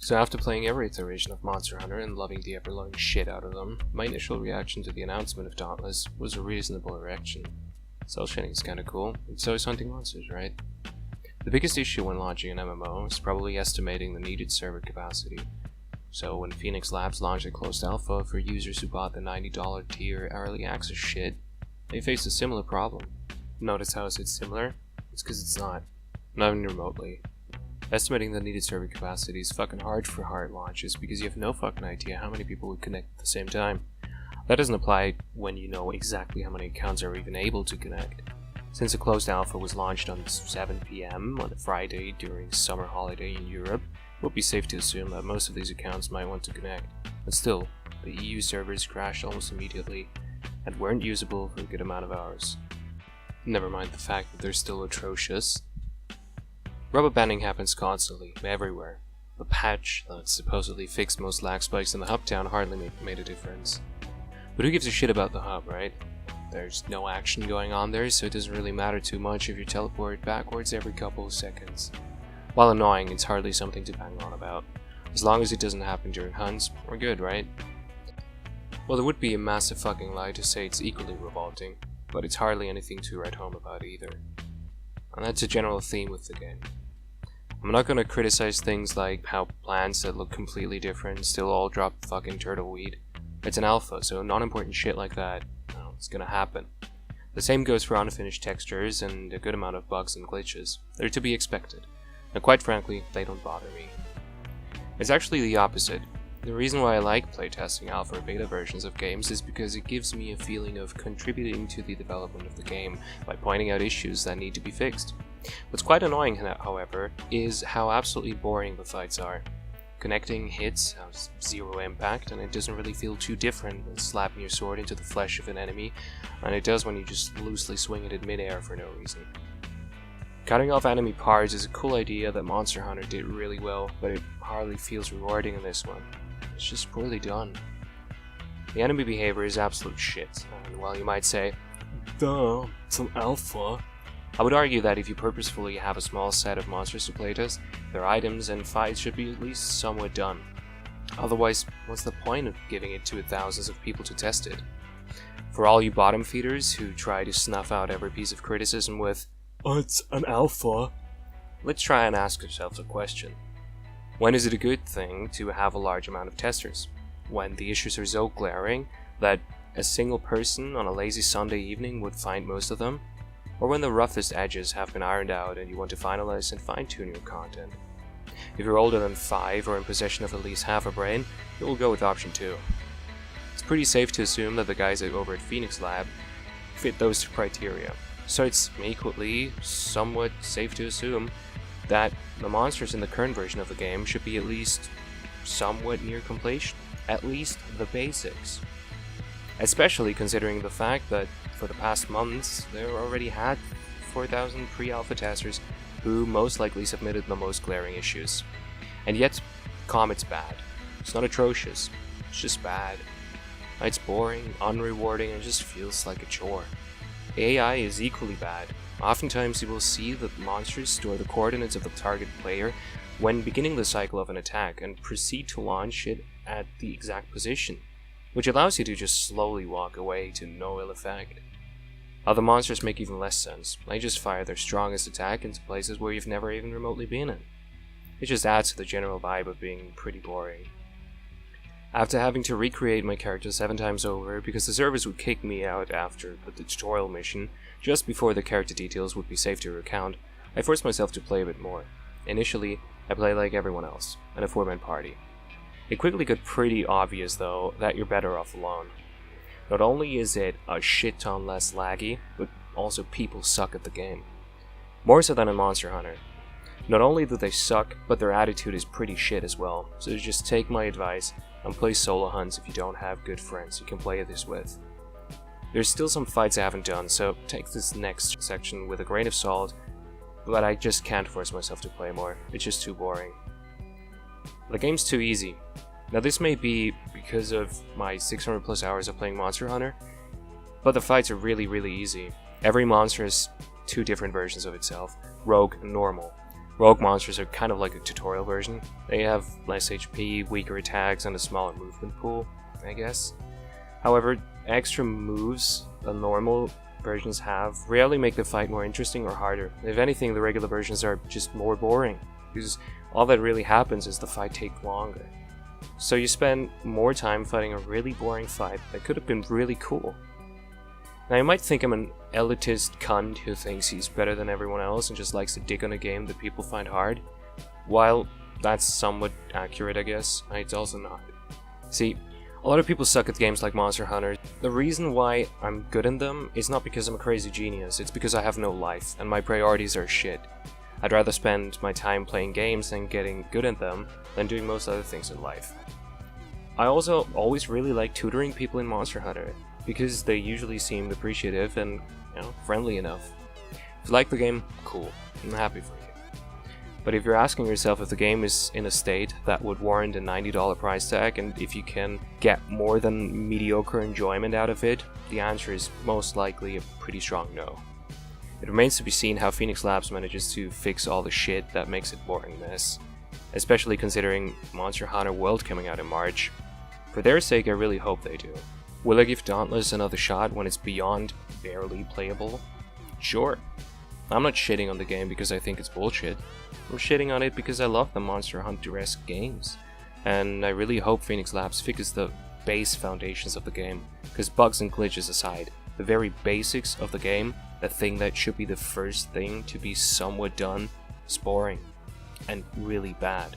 So after playing every iteration of Monster Hunter and loving the ever-loving shit out of them, my initial reaction to the announcement of Dauntless was a reasonable erection. Cell shading is kinda cool, and so is hunting monsters, right? The biggest issue when launching an MMO is probably estimating the needed server capacity. So when Phoenix Labs launched a closed alpha for users who bought the $90 tier early access shit, they faced a similar problem. Notice how I said similar? It's because it's not even remotely. Estimating the needed server capacity is fucking hard for hard launches because you have no fucking idea how many people would connect at the same time. That doesn't apply when you know exactly how many accounts are even able to connect. Since the closed alpha was launched on 7 PM on a Friday during summer holiday in Europe, it would be safe to assume that most of these accounts might want to connect. But still, the EU servers crashed almost immediately and weren't usable for a good amount of hours. Never mind the fact that they're still atrocious. Rubber banding happens constantly, everywhere. The patch that supposedly fixed most lag spikes in the hub town hardly made a difference. But who gives a shit about the hub, right? There's no action going on there, so it doesn't really matter too much if you teleport backwards every couple of seconds. While annoying, it's hardly something to bang on about. As long as it doesn't happen during hunts, we're good, right? Well, it would be a massive fucking lie to say it's equally revolting, but it's hardly anything to write home about either. And that's a general theme with the game. I'm not gonna criticize things like how plants that look completely different still all drop fucking turtle weed. It's an alpha, so non-important shit like that, well, it's gonna happen. The same goes for unfinished textures and a good amount of bugs and glitches. They're to be expected, and quite frankly, they don't bother me. It's actually the opposite. The reason why I like playtesting alpha or beta versions of games is because it gives me a feeling of contributing to the development of the game by pointing out issues that need to be fixed. What's quite annoying, however, is how absolutely boring the fights are. Connecting hits have zero impact, and it doesn't really feel too different than slapping your sword into the flesh of an enemy, and it does when you just loosely swing it in midair for no reason. Cutting off enemy parts is a cool idea that Monster Hunter did really well, but it hardly feels rewarding in this one. It's just poorly done. The enemy behavior is absolute shit, and while you might say, duh, it's an alpha, I would argue that if you purposefully have a small set of monsters to playtest, their items and fights should be at least somewhat done. Otherwise, what's the point of giving it to thousands of people to test it? For all you bottom feeders who try to snuff out every piece of criticism with, "Oh, it's an alpha," let's try and ask ourselves a question. When is it a good thing to have a large amount of testers? When the issues are so glaring that a single person on a lazy Sunday evening would find most of them? Or when the roughest edges have been ironed out and you want to finalize and fine-tune your content? If you're older than 5 or in possession of at least half a brain, you'll go with option 2. It's pretty safe to assume that the guys over at Phoenix Lab fit those criteria, so it's equally somewhat safe to assume that the monsters in the current version of the game should be at least somewhat near completion, at least the basics. Especially considering the fact that for the past months, there already had 4,000 pre-alpha testers who most likely submitted the most glaring issues. And yet, Comet's bad. It's not atrocious, it's just bad. It's boring, unrewarding, and just feels like a chore. The AI is equally bad. Oftentimes you will see that monsters store the coordinates of the target player when beginning the cycle of an attack and proceed to launch it at the exact position, which allows you to just slowly walk away to no ill effect. Other monsters make even less sense. They just fire their strongest attack into places where you've never even remotely been in. It just adds to the general vibe of being pretty boring. After having to recreate my character 7 times over because the servers would kick me out after the tutorial mission, just before the character details would be safe to recount, I forced myself to play a bit more. Initially, I played like everyone else, in a 4-man party. It quickly got pretty obvious though that you're better off alone. Not only is it a shit ton less laggy, but also people suck at the game. More so than in Monster Hunter. Not only do they suck, but their attitude is pretty shit as well, so just take my advice and play solo hunts if you don't have good friends you can play this with. There's still some fights I haven't done, so take this next section with a grain of salt, but I just can't force myself to play more, it's just too boring. The game's too easy. Now this may be because of my 600 plus hours of playing Monster Hunter, but the fights are really easy. Every monster has 2 different versions of itself, rogue and normal. Rogue monsters are kind of like a tutorial version. They have less HP, weaker attacks, and a smaller movement pool, I guess. However, extra moves the normal versions have rarely make the fight more interesting or harder. If anything, the regular versions are just more boring, because all that really happens is the fight takes longer. So you spend more time fighting a really boring fight that could have been really cool. Now you might think I'm an elitist cunt who thinks he's better than everyone else and just likes to dig on a game that people find hard. While that's somewhat accurate, I guess, it's also not. See, a lot of people suck at games like Monster Hunter. The reason why I'm good in them is not because I'm a crazy genius, it's because I have no life, and my priorities are shit. I'd rather spend my time playing games and getting good at them than doing most other things in life. I also always really like tutoring people in Monster Hunter, because they usually seem appreciative and, friendly enough. If you like the game, cool, I'm happy for you. But if you're asking yourself if the game is in a state that would warrant a $90 price tag, and if you can get more than mediocre enjoyment out of it, the answer is most likely a pretty strong no. It remains to be seen how Phoenix Labs manages to fix all the shit that makes it boring mess, especially considering Monster Hunter World coming out in March. For their sake, I really hope they do. Will I give Dauntless another shot when it's beyond barely playable? Sure. I'm not shitting on the game because I think it's bullshit. I'm shitting on it because I love the Monster Hunter-esque games. And I really hope Phoenix Labs fixes the base foundations of the game, because bugs and glitches aside, the very basics of the game, the thing that should be the first thing to be somewhat done, is boring and really bad.